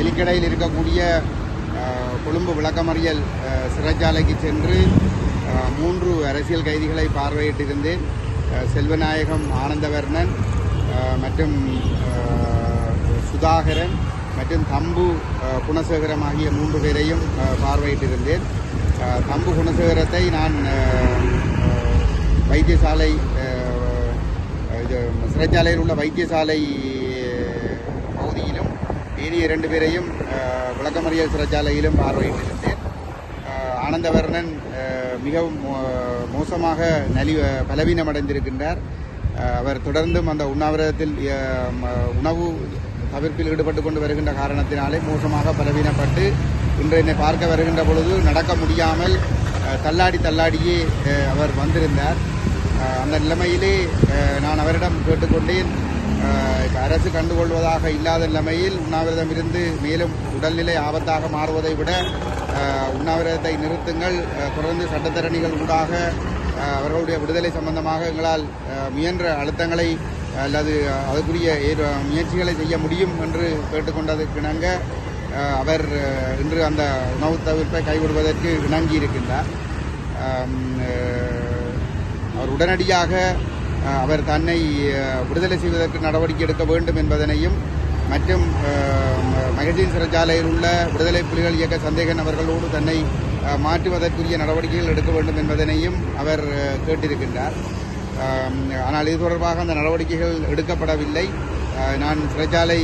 வெலிக்கடையில் இருக்கக்கூடிய கொழும்பு விளக்கமறியல் சிறைச்சாலைக்கு சென்று 3 அரசியல் கைதிகளை பார்வையிட்டிருந்தேன். செல்வநாயகம் ஆனந்தவர்ணன் மற்றும் சுதாகரன் மற்றும் தம்பு குணசேகரம் ஆகிய 3 பேரையும் பார்வையிட்டிருந்தேன். தம்பு குணசேகரத்தை நான் வைத்தியசாலை சிறைச்சாலையில் உள்ள வைத்தியசாலை பகுதியிலும் ஏனைய 2 பேரையும் விளக்கமறியல் சிறைச்சாலையிலும் பார்வையிட்டிருந்தேன். ஆனந்தவர்ணன் மிகவும் மோசமாக பலவீனமடைந்திருக்கின்றார். அவர் தொடர்ந்தும் அந்த உண்ணாவிரதத்தில் உணவு தவிர்ப்பில் ஈடுபட்டு கொண்டு வருகின்ற காரணத்தினாலே மோசமாக பலவீனப்பட்டு இன்று என்னை பார்க்க வருகின்ற பொழுது நடக்க முடியாமல் தள்ளாடியே அவர் வந்திருந்தார். அந்த நிலைமையிலே நான் அவரிடம் கேட்டுக்கொண்டேன், அரசு கண்டுகொள்வதாக இல்லாத நிலைமையில் உண்ணாவிரதம் இருந்து மேலும் உடல்நிலை ஆபத்தாக மாறுவதை விட உண்ணாவிரதத்தை நிறுத்துங்கள், தொடர்ந்து சட்டத்தரணிகள் ஊடாக அவர்களுடைய விடுதலை சம்பந்தமாக எங்களால் முயன்ற அழுத்தங்களை அல்லது அதுக்குரிய முயற்சிகளை செய்ய முடியும் என்று கேட்டுக்கொண்டதற்கிணங்க அவர் இன்று அந்த உணவு தவிர்ப்பை கைவிடுவதற்கு இணங்கியிருக்கின்றார். அவர் உடனடியாக அவர் தன்னை விடுதலை செய்வதற்கு நடவடிக்கை எடுக்க வேண்டும் என்பதனையும் மற்றும் மகஜீன் சிறைச்சாலையில் உள்ள விடுதலை புலிகள் இயக்க சந்தேகன் அவர்களோடு தன்னை மாற்றுவதற்குரிய நடவடிக்கைகள் எடுக்க வேண்டும் என்பதனையும் அவர் கேட்டிருக்கின்றார். ஆனால் இது தொடர்பாக அந்த நடவடிக்கைகள் எடுக்கப்படவில்லை. நான் சிறைச்சாலை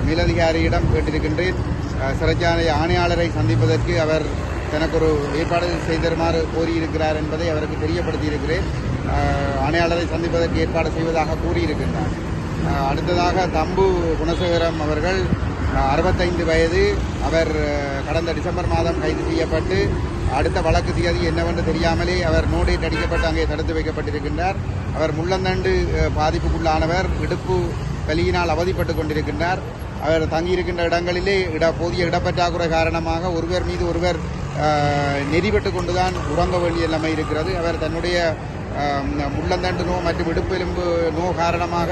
மேலதிகாரியிடம் கேட்டிருக்கின்றேன். சிறைச்சாலை ஆணையாளரை சந்திப்பதற்கு அவர் தனக்கு ஒரு ஏற்பாடு செய்தருமாறு கோரியிருக்கிறார் என்பதை அவருக்கு தெரியப்படுத்தியிருக்கிறேன். ஆணையாளரை சந்திப்பதற்கு ஏற்பாடு செய்வதாக கூறியிருக்கின்றார். அடுத்ததாக தம்பு குணசேகரம் அவர்கள் 65 வயது. அவர் கடந்த டிசம்பர் மாதம் கைது செய்யப்பட்டு அடுத்த வழக்கு தேதி என்னவென்று தெரியாமலே அவர் நோடேட் அடிக்கப்பட்டு அங்கே தடுத்து வைக்கப்பட்டிருக்கின்றார். அவர் முள்ளந்தண்டு பாதிப்புக்குள்ளானவர், இடுப்பு வலியினால் அவதிப்பட்டு கொண்டிருக்கின்றார். அவர் தங்கியிருக்கின்ற இடங்களிலே போதிய இடப்பற்றாக்குறை காரணமாக ஒருவர் மீது ஒருவர் நெறிபட்டு கொண்டுதான் உறங்க வேண்டிய நிலைமை இருக்கிறது. அவர் தன்னுடைய முள்ளந்தண்டு நோ மற்றும் இடுப்பெலும்பு நோ காரணமாக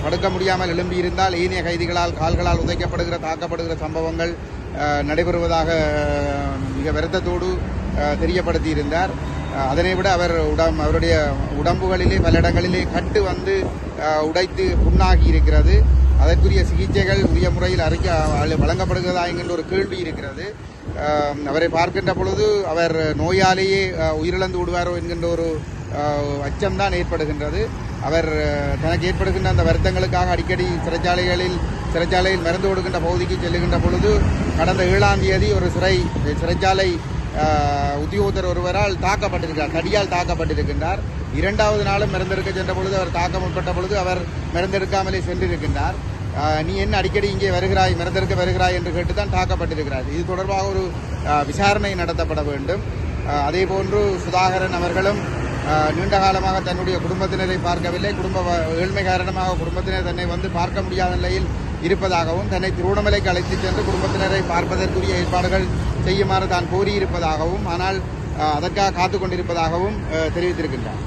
படுக்க முடியாமல் எழும்பியிருந்தால் ஏனைய கைதிகளால் கால்களால் உதைக்கப்படுகிற தாக்கப்படுகிற சம்பவங்கள் நடைபெறுவதாக மிக வருத்தத்தோடு தெரியப்படுத்தியிருந்தார். அதனை விட அவருடைய உடம்புகளிலே பல இடங்களிலே கட்டு வந்து உடைத்து புண்ணாகி இருக்கிறது. அதற்குரிய சிகிச்சைகள் உரிய முறையில் வழங்கப்படுகிறதா என்கின்ற ஒரு கேள்வி இருக்கிறது. அவரை பார்க்கின்ற பொழுது அவர் நோயாலேயே உயிரிழந்து விடுவாரோ என்கின்ற ஒரு அச்சம்தான் ஏற்படுகின்றது. அவர் தனக்கு ஏற்படுகின்ற அந்த வருத்தங்களுக்காக அடிக்கடி சிறைச்சாலையில் மருந்து கொடுக்கின்ற பகுதிக்கு செல்லுகின்ற பொழுது கடந்த 7ஆம் தேதி ஒரு சிறைச்சாலை உத்தியோகத்தர் ஒருவரால் தாக்கப்பட்டிருக்கிறார், தடியால் தாக்கப்பட்டிருக்கின்றார். 2வது நாளும் மருந்தெடுக்க சென்ற பொழுது அவர் தாக்க முற்பட்ட பொழுது அவர் மருந்தெடுக்காமலே சென்றிருக்கின்றார். நீ என்ன அடிக்கடி இங்கே வருகிறாய், மருந்தெடுக்க வருகிறாய் என்று கேட்டுதான் தாக்கப்பட்டிருக்கிறார். இது தொடர்பாக ஒரு விசாரணை நடத்தப்பட வேண்டும். அதே போன்று சுதாகரன் அவர்களும் நீண்ட காலமாக தன்னுடைய குடும்பத்தினரை பார்க்கவில்லை. ஏழ்மை காரணமாக குடும்பத்தினர் தன்னை வந்து பார்க்க முடியாத நிலையில் இருப்பதாகவும் தன்னை திருவண்ணாமலைக்கு அழைத்து சென்று குடும்பத்தினரை பார்ப்பதற்குரிய ஏற்பாடுகள் செய்யுமாறு தான் கோரியிருப்பதாகவும் ஆனால் அதற்காக காத்து கொண்டிருப்பதாகவும் தெரிவித்திருக்கின்றார்.